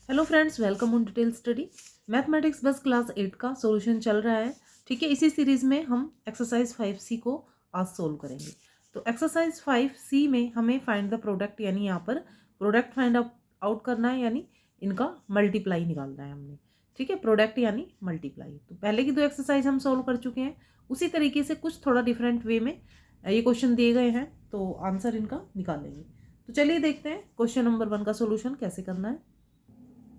Hello friends, welcome on detail study. Mathematics बस class 8 का solution चल रहा है। ठीक है, इसी सीरीज में हम एक्सरसाइज 5C को आज सोल्व करेंगे। तो एक्सरसाइज 5C में हमें फाइंड द प्रोडक्ट, यानी यहाँ पर प्रोडक्ट फाइंड आउट करना है, यानी इनका मल्टीप्लाई निकालना है हमने। ठीक है, प्रोडक्ट यानी मल्टीप्लाई। तो पहले की दो एक्सरसाइज हम सोल्व कर चुके हैं, उसी तरीके से कुछ थोड़ा डिफरेंट वे में ये क्वेश्चन दिए गए हैं, तो आंसर इनका निकालेंगे। तो चलिए देखते हैं क्वेश्चन नंबर 1 का सोल्यूशन कैसे करना है।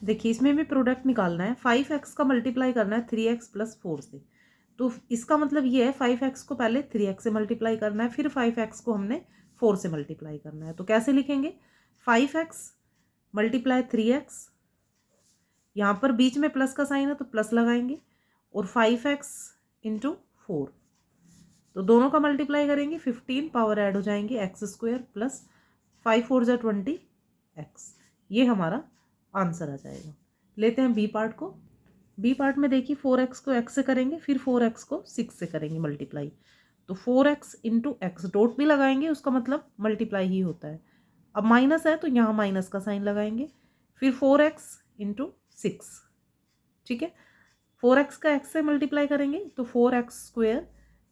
देखिए, इसमें भी प्रोडक्ट निकालना है। 5x का मल्टीप्लाई करना है 3x प्लस 4 से। तो इसका मतलब ये है 5x को पहले 3x से मल्टीप्लाई करना है, फिर 5x को हमने 4 से मल्टीप्लाई करना है। तो कैसे लिखेंगे? 5x मल्टीप्लाई 3x, यहाँ पर बीच में प्लस का साइन है तो प्लस लगाएंगे, और 5x इंटू 4। तो दोनों का मल्टीप्लाई करेंगे, 15 पावर ऐड हो जाएंगे, एक्स स्क्वायर प्लस 5 4 जा 20x। ये हमारा आंसर आ जाएगा। लेते हैं बी पार्ट को। बी पार्ट में देखिए 4x को x से करेंगे, फिर 4x को 6 से करेंगे मल्टीप्लाई। तो 4x इंटू एक्स, डॉट भी लगाएंगे, उसका मतलब मल्टीप्लाई ही होता है। अब माइनस है तो यहाँ माइनस का साइन लगाएंगे, फिर 4x इंटू 6। ठीक है, 4x का x से मल्टीप्लाई करेंगे तो 4x स्क्वेयर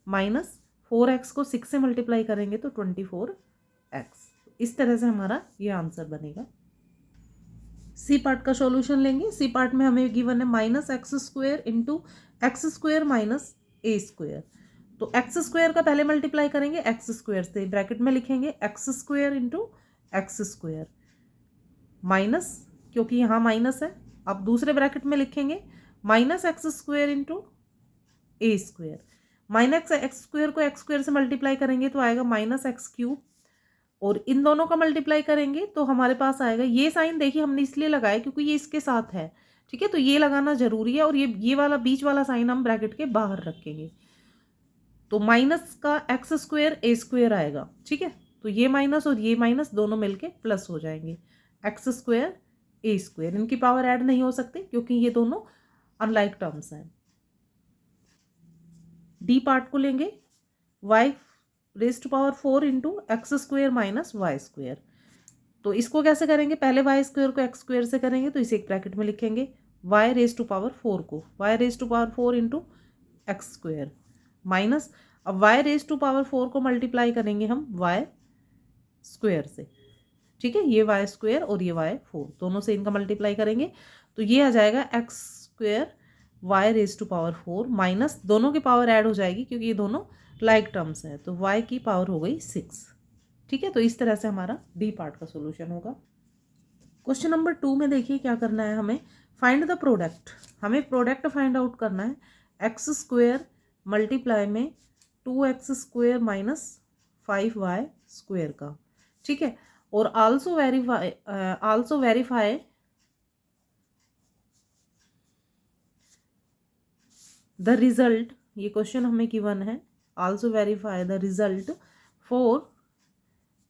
माइनस 4x को 6 से मल्टीप्लाई करेंगे तो 24x। इस तरह से हमारा ये आंसर बनेगा। सी पार्ट का सॉल्यूशन लेंगे। सी पार्ट में हमें गिवन है minus x square into x square minus a square. तो एक्स स्क्वेयर का पहले मल्टीप्लाई करेंगे एक्स स्क्वेयर से, ब्रैकेट में लिखेंगे x square into x square minus, क्योंकि यहाँ माइनस है, अब दूसरे ब्रैकेट में लिखेंगे माइनस एक्स स्क्वेयर इंटू ए स्क्वेयर। माइनस एक्स स्क्वेयर को एक्स स्क्वेयर से मल्टीप्लाई करेंगे तो आएगा माइनस एक्स क्यूब, और इन दोनों का मल्टीप्लाई करेंगे तो हमारे पास आएगा, ये साइन देखिए हमने इसलिए लगाया क्योंकि ये इसके साथ है। ठीक है, तो ये लगाना जरूरी है, और ये वाला बीच वाला साइन हम ब्रैकेट के बाहर रखेंगे। तो माइनस का एक्स स्क्वेयर ए स्क्वेयर आएगा। ठीक है, तो ये माइनस और ये माइनस दोनों मिलके प्लस हो जाएंगे, एक्स स्क्वेयर ए स्क्वेयर। इनकी पावर ऐड नहीं हो सकती क्योंकि ये दोनों अनलाइक टर्म्स हैं। डी पार्ट को लेंगे, y raise to power 4 into x square minus y square. तो इसको कैसे करेंगे? पहले वाई स्क्वेयर को एक्स स्क्वेयर से करेंगे, तो इसे एक ब्रैकेट में लिखेंगे, वाई रेज टू पावर 4 को y raise to power 4 into x square minus, अब वाई रेज टू पावर 4 को मल्टीप्लाई करेंगे हम वाई स्क्वेयर से। ठीक है, ये वाई स्क्वेयर और ये वाई 4 दोनों से इनका मल्टीप्लाई करेंगे तो ये आ जाएगा x square y raise to power 4 minus, दोनों की पावर ऐड हो जाएगी क्योंकि ये दोनों लाइक टर्म्स है, तो वाई की पावर हो गई 6। ठीक है, तो इस तरह से हमारा डी पार्ट का सोल्यूशन होगा। क्वेश्चन नंबर 2 में देखिए क्या करना है हमें, फाइंड द प्रोडक्ट। हमें प्रोडक्ट फाइंड आउट करना है एक्स स्क्वेयर मल्टीप्लाई में 2x square minus 5y square का। ठीक है, और आल्सो वेरीफाई द रिजल्ट। ये क्वेश्चन हमें गिवन है, also verify the result for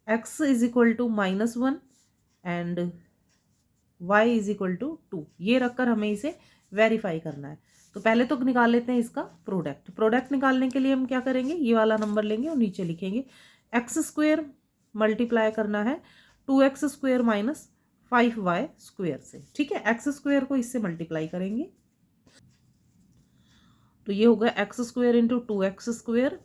x is equal to -1 and y is equal to 2। ये रखकर हमें इसे वेरीफाई करना है। तो पहले तो निकाल लेते हैं इसका प्रोडक्ट। प्रोडक्ट निकालने के लिए हम क्या करेंगे, ये वाला नंबर लेंगे और नीचे लिखेंगे एक्स स्क्वेयर मल्टीप्लाई करना है 2x square minus 5y square से। ठीक है, एक्स स्क्वेयर को इससे मल्टीप्लाई करेंगे तो ये होगा x square into 2x square,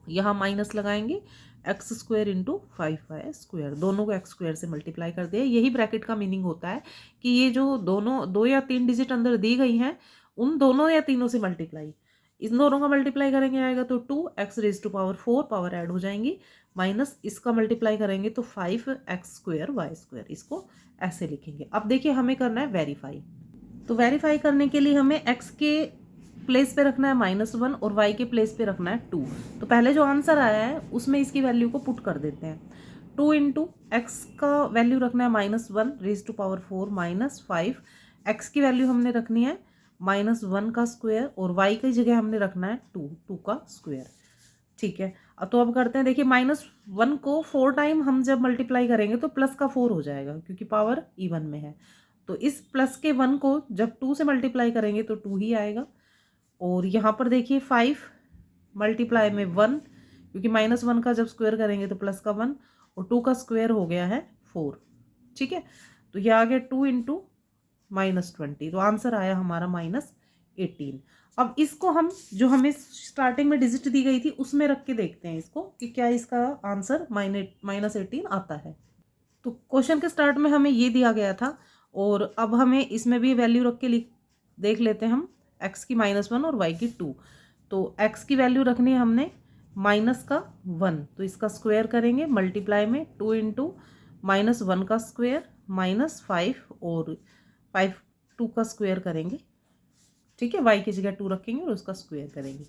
यहाँ माइनस लगाएंगे x square into 5y square, दोनों को एक्स स्क्वेयर से मल्टीप्लाई कर दिया। यही ब्रैकेट का मीनिंग होता है कि ये जो दोनों 2 या 3 डिजिट अंदर दी गई हैं उन दोनों या तीनों से मल्टीप्लाई, इन दोनों का मल्टीप्लाई करेंगे आएगा तो 2x raise to power 4 power add हो जाएंगी, माइनस इसका मल्टीप्लाई करेंगे तो 5x स्क्वेयर वाई स्क्वेयर। इसको ऐसे लिखेंगे। अब देखिए हमें करना है वेरीफाई। तो वेरीफाई करने के लिए हमें x के प्लेस पे रखना है -1 और y के प्लेस पे रखना है 2। तो पहले जो आंसर आया है उसमें इसकी वैल्यू को पुट कर देते हैं। 2 इंटू एक्स का वैल्यू रखना है -1 raise to power 4 minus 5, x की वैल्यू हमने रखनी है -1 का स्क्वायर और y की जगह हमने रखना है 2 का स्क्वायर। ठीक है, अब करते हैं। देखिए -1 को 4 टाइम हम जब मल्टीप्लाई करेंगे तो प्लस का 4 हो जाएगा क्योंकि पावर इवन में है। तो इस प्लस के 1 को जब 2 से मल्टीप्लाई करेंगे तो 2 ही आएगा। और यहाँ पर देखिए 5 मल्टीप्लाई में 1, क्योंकि -1 का जब स्क्वायर करेंगे तो प्लस का 1 और 2 का स्क्वायर हो गया है 4। ठीक है, तो ये आ गया 2 इंटू -20, तो आंसर आया हमारा -18। अब इसको हम जो हमें स्टार्टिंग में डिजिट दी गई थी उसमें रख के देखते हैं इसको कि क्या इसका आंसर -18 आता है। तो क्वेश्चन के स्टार्ट में हमें ये दिया गया था और अब हमें इसमें भी वैल्यू रख के देख लेते हैं हम, x की -1 और y की 2। तो x की वैल्यू रखनी है हमने -1, तो इसका स्क्वायर करेंगे मल्टीप्लाई में 2 इंटू -1 का स्क्वायर -5 और 5 2 का स्क्वायर करेंगे। ठीक है, y की जगह 2 रखेंगे और उसका स्क्वायर करेंगे।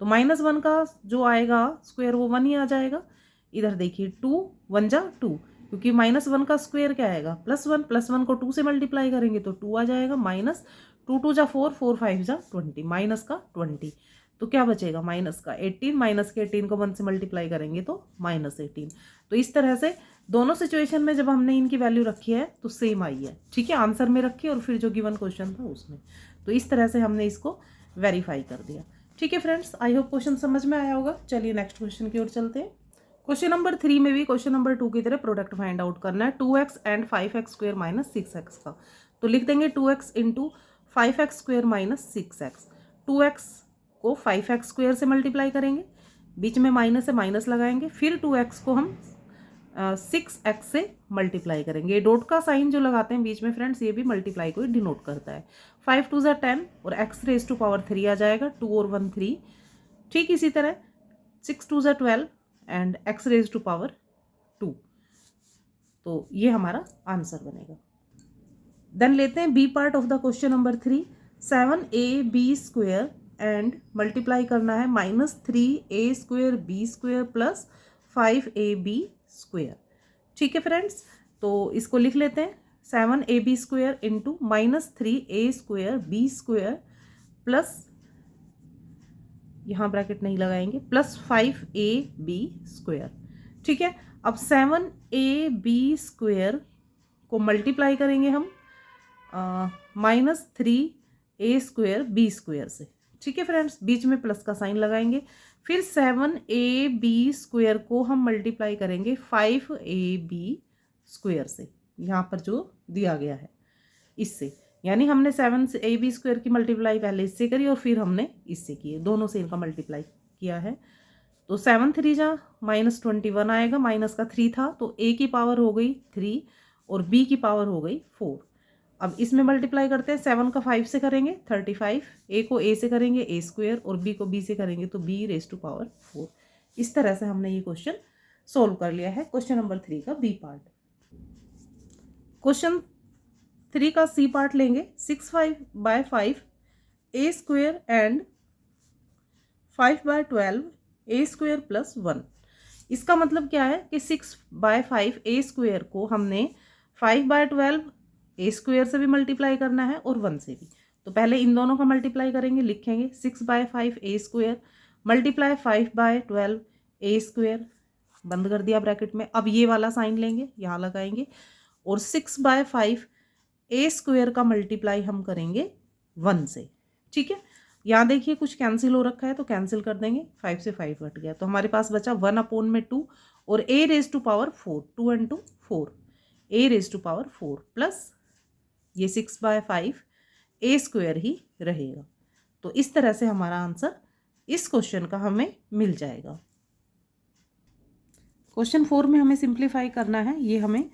तो -1 का जो आएगा स्क्वायर वो 1 ही आ जाएगा। इधर देखिए 2 1 जा 2, क्योंकि -1 का स्क्वायर क्या आएगा +1, +1 को 2 से मल्टीप्लाई करेंगे तो 2 आ जाएगा। -2 2 जा 4, 4 5 जा 20, माइनस का 20, तो क्या बचेगा माइनस का 18, माइनस के 18 को 1 से मल्टीप्लाई करेंगे तो -18। तो इस तरह से दोनों सिचुएशन में जब हमने इनकी वैल्यू रखी है तो सेम आई है। ठीक है, आंसर में रखी और फिर जो गिवन क्वेश्चन था उसमें, तो इस तरह से हमने इसको वेरीफाई कर दिया। ठीक है फ्रेंड्स, आई होप क्वेश्चन समझ में आया होगा। चलिए नेक्स्ट क्वेश्चन की ओर चलते हैं। क्वेश्चन नंबर 3 में भी क्वेश्चन नंबर 2 की तरह प्रोडक्ट फाइंड आउट करना है 2x and 5x square minus 6x का। तो लिख देंगे 2x into 5x square minus 6x। 2x को 5x स्क्वायर से मल्टीप्लाई करेंगे, बीच में माइनस है माइनस लगाएंगे, फिर 2x को हम 6x से मल्टीप्लाई करेंगे। ये डॉट का साइन जो लगाते हैं बीच में फ्रेंड्स, ये भी मल्टीप्लाई को डिनोट करता है। 5 2 = 10 और x रेज टू पावर 3 आ जाएगा, 2 और 1 3। ठीक इसी तरह 6 2 = 12 and x raise to power 2। तो ये हमारा आंसर बनेगा। देन लेते हैं B part of the question number 3। 7ab square and multiply करना है -3a square b square plus 5ab square. ठीक है फ्रेंड्स, तो इसको लिख लेते हैं 7ab square into -3a square b square plus, यहाँ ब्रैकेट नहीं लगाएंगे, प्लस 5ab स्क्वायर। ठीक है, अब 7ab स्क्वायर को मल्टीप्लाई करेंगे हम -3a स्क्वायर b स्क्वायर से। ठीक है फ्रेंड्स, बीच में प्लस का साइन लगाएंगे, फिर 7ab स्क्वायर को हम मल्टीप्लाई करेंगे 5ab स्क्वायर से, यहाँ पर जो दिया गया है इससे। यानी हमने 7ab स्क्वायर की मल्टीप्लाई पहले इससे करी और फिर हमने इससे की, दोनों से इनका मल्टीप्लाई किया है। तो 7 3 जा -21 आएगा, माइनस का 3 था तो a की पावर हो गई 3 और b की पावर हो गई 4। अब इसमें मल्टीप्लाई करते हैं, 7 का 5 से करेंगे 35, a को a से करेंगे a स्क्वायर और b को b से करेंगे तो b रेज टू पावर 4। इस तरह से हमने ये क्वेश्चन सोल्व कर लिया है क्वेश्चन नंबर 3 का बी पार्ट। क्वेश्चन 3 का सी पार्ट लेंगे 6/5 a square and 5/12 a square plus 1। इसका मतलब क्या है कि 6/5 a स्क्वायर को हमने 5/12 a स्क्वायर से भी मल्टीप्लाई करना है और 1 से भी। तो पहले इन दोनों का मल्टीप्लाई करेंगे, लिखेंगे 6/5 a square multiply 5/12 a square, बंद कर दिया ब्रैकेट में। अब ये वाला साइन लेंगे, यहाँ लगाएंगे और 6/5 a स्क्वायर का मल्टीप्लाई हम करेंगे 1 से। ठीक है, यहाँ देखिए कुछ कैंसिल हो रखा है तो कैंसिल कर देंगे, 5 से 5 कट गया तो हमारे पास बचा 1/2 और a raise to power 4, 2 and 2 4, a raise to power 4 plus ये 6/5 a स्क्वायर ही रहेगा। तो इस तरह से हमारा आंसर इस क्वेश्चन का हमें मिल जाएगा। क्वेश्चन 4 में हमें सिंप्लीफाई करना है, ये हमें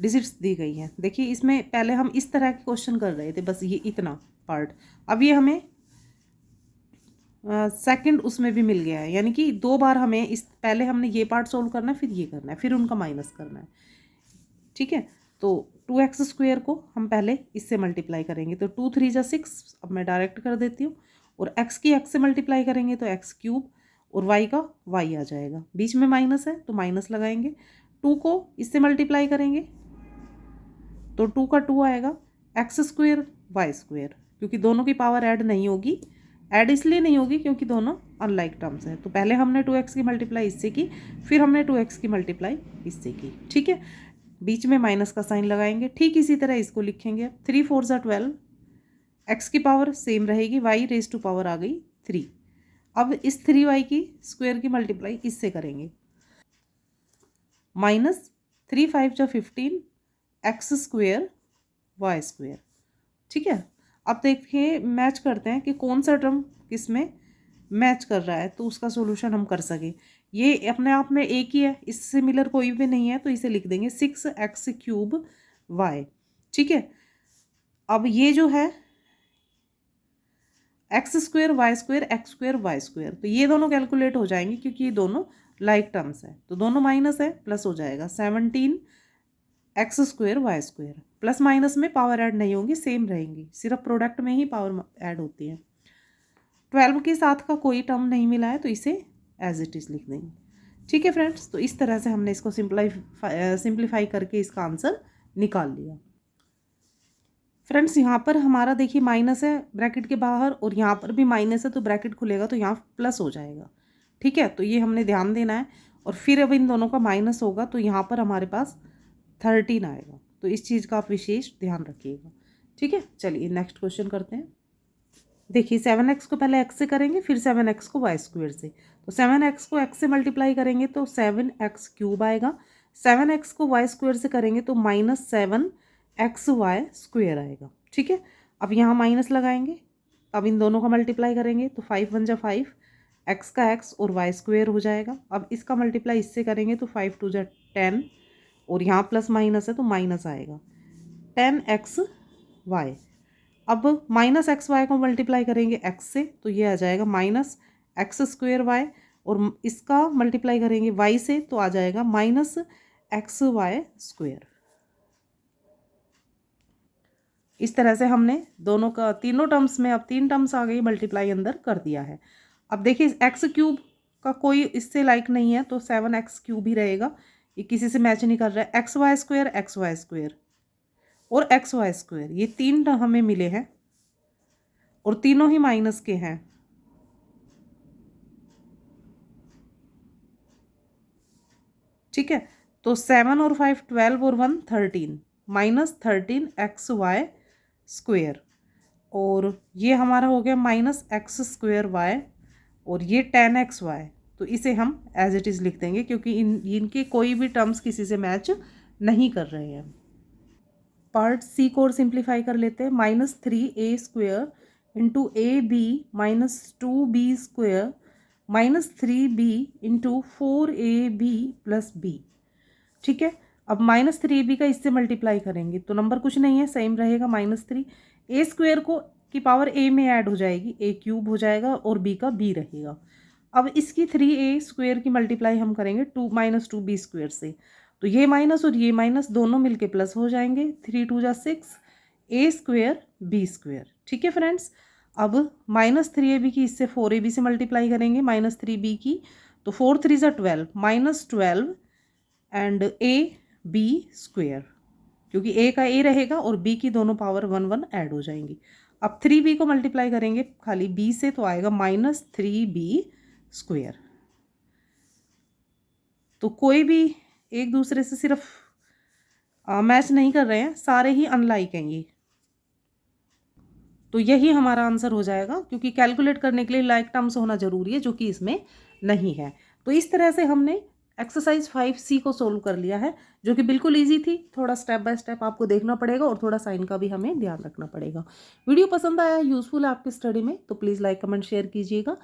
डिजिट्स दी गई हैं। देखिए इसमें पहले हम इस तरह के क्वेश्चन कर रहे थे, बस ये इतना पार्ट, अब ये हमें सेकंड उसमें भी मिल गया है, यानी कि 2 बार हमें इस पहले हमने ये पार्ट सोल्व करना है, फिर ये करना है, फिर उनका माइनस करना है। ठीक है, तो 2x स्क्वायर को हम पहले इससे मल्टीप्लाई करेंगे तो 2 3 जा 6, अब मैं डायरेक्ट कर देती हूँ, और x की x से मल्टीप्लाई करेंगे तो x क्यूब और y का y आ जाएगा, बीच में माइनस है तो माइनस लगाएंगे। 2 को इससे मल्टीप्लाई करेंगे तो 2 का 2 आएगा, x स्क्वायर y स्क्वायर, क्योंकि दोनों की पावर ऐड नहीं होगी, ऐड इसलिए नहीं होगी क्योंकि दोनों अनलाइक टर्म्स हैं। तो पहले हमने 2x की मल्टीप्लाई इससे की, फिर हमने 2x की मल्टीप्लाई इससे की। ठीक है, बीच में माइनस का साइन लगाएंगे। ठीक इसी तरह इसको लिखेंगे, 3 4 = 12, x की पावर सेम रहेगी, y रेज टू पावर आ गई 3। अब इस 3y की स्क्वायर की मल्टीप्लाई इससे करेंगे, -3 5 = 15 x स्क्वायर वाई स्क्वेयर। ठीक है, अब देखिए मैच करते हैं कि कौन सा टर्म किस में मैच कर रहा है, तो उसका सोल्यूशन हम कर सके। ये अपने आप में एक ही है, इससे सिमिलर कोई भी नहीं है, तो इसे लिख देंगे 6x³ y। ठीक है, अब ये जो है x² y² x² y², तो ये दोनों कैलकुलेट हो जाएंगे क्योंकि ये दोनों लाइक टर्म्स है, तो दोनों माइनस है, प्लस हो जाएगा 17x² y²। प्लस माइनस में पावर ऐड नहीं होगी, सेम रहेंगी, सिर्फ प्रोडक्ट में ही पावर ऐड होती है। 12 के साथ का कोई टर्म नहीं मिला है, तो इसे एज इट इज़ लिख देंगे। ठीक है फ्रेंड्स, तो इस तरह से हमने इसको सिंप्लीफाई करके इसका आंसर निकाल लिया। फ्रेंड्स यहाँ पर हमारा देखिए माइनस है ब्रैकेट के बाहर, और यहाँ पर भी माइनस है, तो ब्रैकेट खुलेगा तो यहाँ प्लस हो जाएगा। ठीक है, तो ये हमने ध्यान देना है। और फिर अब इन दोनों का माइनस होगा तो यहाँ पर हमारे पास 13 आएगा, तो इस चीज़ का आप विशेष ध्यान रखिएगा। ठीक है, चलिए नेक्स्ट क्वेश्चन करते हैं। देखिए 7x को पहले x से करेंगे, फिर 7x को y² से। तो 7x को x से मल्टीप्लाई करेंगे तो 7x³ आएगा, 7x को y² से करेंगे तो -7xy² आएगा। ठीक है, अब यहाँ माइनस लगाएंगे, अब इन दोनों का मल्टीप्लाई करेंगे तो 5 × 5, x का x और y² हो जाएगा। अब इसका मल्टीप्लाई इससे करेंगे तो 5 × 2 = 10, और यहाँ प्लस माइनस है तो माइनस आएगा 10xy। अब -xy को मल्टीप्लाई करेंगे x से, तो ये आ जाएगा -x²y, और इसका मल्टीप्लाई करेंगे y से तो आ जाएगा -xy²। इस तरह से हमने दोनों का तीनों टर्म्स में, अब 3 टर्म्स आ गई, मल्टीप्लाई अंदर कर दिया है। अब देखिए x³ का कोई इससे लाइक नहीं है, तो 7x³ ही रहेगा, ये किसी से मैच नहीं कर रहा है। xy² और xy², ये 3 हमें मिले हैं और तीनों ही माइनस के हैं। ठीक है, तो 7 और 5 12 और 1 13, -13xy², और ये हमारा हो गया -x²y, और ये 10xy। तो इसे हम एज इट इज़ लिख देंगे क्योंकि इनके कोई भी टर्म्स किसी से मैच नहीं कर रहे हैं। पार्ट सी को और सिंप्लीफाई कर लेते हैं। -3a² × ab -2b² -3b × 4ab + b। ठीक है, अब -3ab का इससे मल्टीप्लाई करेंगे तो नंबर कुछ नहीं है, सेम रहेगा -3। a² को की पावर a में ऐड हो जाएगी, a³ हो जाएगा, और b का b रहेगा। अब इसकी 3a² की मल्टीप्लाई हम करेंगे 2 -2b² से, तो ये माइनस और ये माइनस दोनों मिलके प्लस हो जाएंगे, 3 × 2 = 6, a² b²। ठीक है फ्रेंड्स, अब -3ab की इससे 4ab से मल्टीप्लाई करेंगे, -3b की, तो 4 × 3 = 12, -12 एंड ab², क्योंकि a का a रहेगा और b की दोनों पावर 1 1 ऐड हो जाएंगी। अब 3b को मल्टीप्लाई करेंगे खाली b से, तो आएगा -3b²। तो कोई भी एक दूसरे से सिर्फ मैच नहीं कर रहे हैं, सारे ही अनलाइक हैं ये, तो यही हमारा आंसर हो जाएगा, क्योंकि कैलकुलेट करने के लिए लाइक टर्म्स होना जरूरी है, जो कि इसमें नहीं है। तो इस तरह से हमने एक्सरसाइज 5C को सोल्व कर लिया है, जो कि बिल्कुल इजी थी। थोड़ा स्टेप बाय स्टेप आपको देखना पड़ेगा और थोड़ा साइन का भी हमें ध्यान रखना पड़ेगा। वीडियो पसंद आया, यूजफुल है आपकी स्टडी में, तो प्लीज़ लाइक कमेंट शेयर कीजिएगा।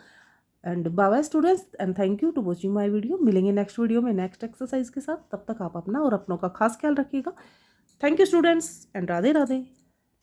And bye bye students, and thank you to watching my video. मिलेंगे नेक्स्ट वीडियो में नेक्स्ट एक्सरसाइज के साथ, तब तक आप अपना और अपनों का खास ख्याल रखिएगा। Thank you students, and Radhe Radhe.